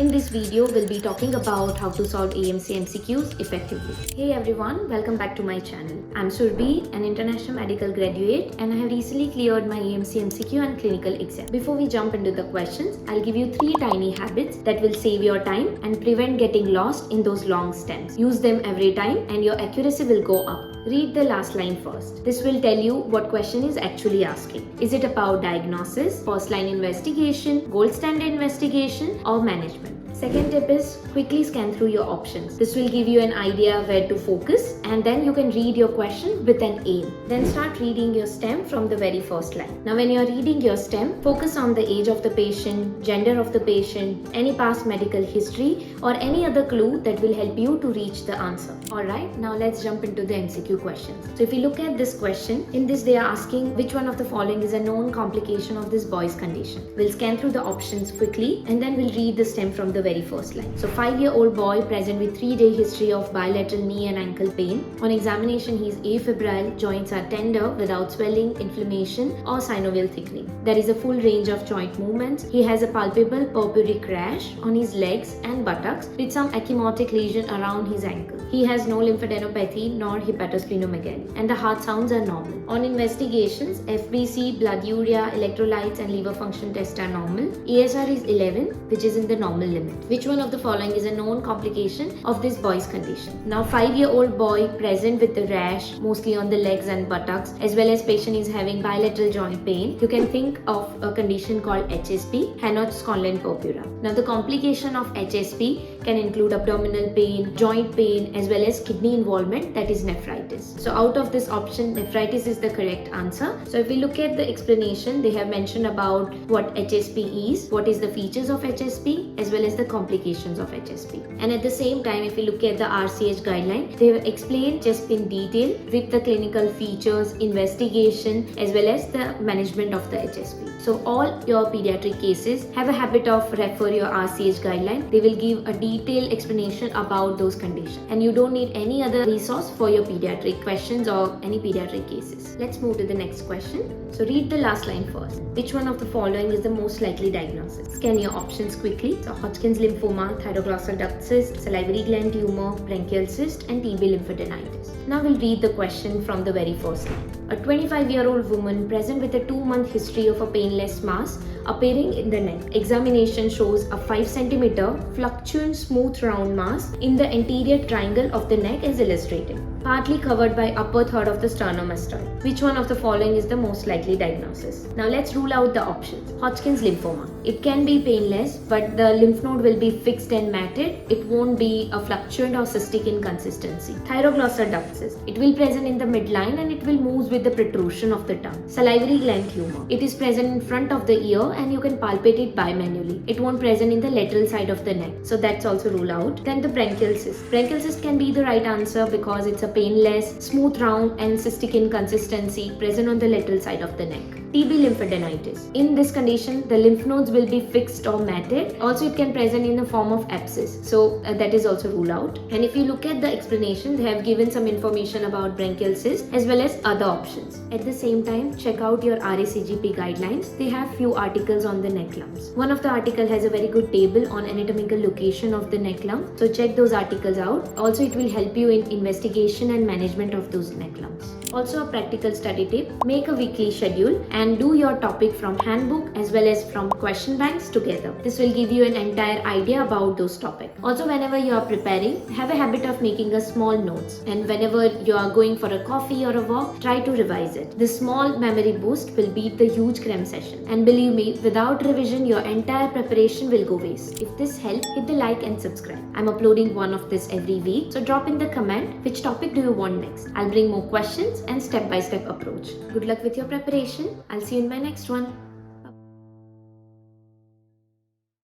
In this video, we'll be talking about how to solve AMC MCQs effectively. Hey everyone, welcome back to my channel. I'm Surbhi, an international medical graduate, and I have recently cleared my AMC MCQ and clinical exam. Before we jump into the questions, I'll give you 3 tiny habits that will save your time and prevent getting lost in those long stems. Use them every time and your accuracy will go up. Read the last line first. This will tell you what question is actually asking. Is it about diagnosis, first line investigation, gold standard investigation, or management? Second tip is quickly scan through your options. This will give you an idea where to focus, and then you can read your question with an aim. Then start reading your STEM from the very first line. Now when you are reading your STEM, focus on the age of the patient, gender of the patient, any past medical history, or any other clue that will help you to reach the answer. Alright, now let's jump into the MCQ questions. So if you look at this question, in this they are asking which one of the following is a known complication of this boy's condition. We'll scan through the options quickly and then we'll read the STEM from the very first line. So 5-year-old boy present with 3-day history of bilateral knee and ankle pain. On examination he is afebrile, joints are tender without swelling, inflammation or synovial thickening. There is a full range of joint movements. He has a palpable purpuric rash on his legs and buttocks with some ecchymotic lesion around his ankle. He has no lymphadenopathy nor hepatosplenomegaly and the heart sounds are normal. On investigations, FBC, blood urea, electrolytes and liver function tests are normal. ESR is 11, which is in the normal limit. Which one of the following is a known complication of this boy's condition? Now 5-year-old boy present with the rash mostly on the legs and buttocks, as well as patient is having bilateral joint pain. You can think of a condition called HSP, Henoch-Schönlein purpura. Now the complication of HSP can include abdominal pain, joint pain, as well as kidney involvement, that is nephritis. So out of this option, nephritis is the correct answer. So if we look at the explanation, they have mentioned about what HSP is, what is the features of HSP, as well as the complications of HSP. And at the same time, if you look at the RCH guideline, they have explained just in detail with the clinical features, investigation, as well as the management of the HSP. So all your pediatric cases have a habit of refer your RCH guideline. They will give a detailed explanation about those conditions. And you don't need any other resource for your pediatric questions or any pediatric cases. Let's move to the next question. So read the last line first. Which one of the following is the most likely diagnosis? Scan your options quickly. So Hodgkin's lymphoma, thyroglossal duct cyst, salivary gland tumor, branchial cyst, and TB lymphadenitis. Now we'll read the question from the very first line. A 25-year-old woman present with a 2-month history of a painless mass appearing in the neck. Examination shows a 5 cm fluctuant smooth round mass in the anterior triangle of the neck as illustrated, partly covered by upper third of the sternomastoid. Which one of the following is the most likely diagnosis? Now let's rule out the options. Hodgkin's lymphoma. It can be painless, but the lymph node will be fixed and matted. It won't be a fluctuant or cystic in consistency. Thyroglossal duct cyst. It will present in the midline and it will move with the protrusion of the tongue. Salivary gland tumor. It is present in front of the ear and you can palpate it bimanually. It won't present in the lateral side of the neck. So that's also ruled out. Then the branchial cyst. Branchial cyst can be the right answer because it's a painless, smooth round and cystic in consistency present on the lateral side of the neck. TB lymphadenitis. In this condition, the lymph nodes will be fixed or matted. Also, it can present in the form of abscess. So that is also ruled out. And if you look at the explanation, they have given some information about branchial cyst as well as other options. At the same time, check out your RACGP guidelines. They have few articles on the neck lumps. One of the article has a very good table on anatomical location of the neck lump. So check those articles out. Also, it will help you in investigation and management of those neck lumps. Also a practical study tip, make a weekly schedule and do your topic from handbook as well as from question banks together. This will give you an entire idea about those topics. Also whenever you are preparing, have a habit of making a small notes, and whenever you are going for a coffee or a walk, try to revise it. This small memory boost will beat the huge cram session. And believe me, without revision, your entire preparation will go waste. If this helped, hit the like and subscribe. I'm uploading one of this every week, so drop in the comment which topic do you want next. I'll bring more questions and step-by-step approach. Good luck with your preparation. I'll see you in my next one.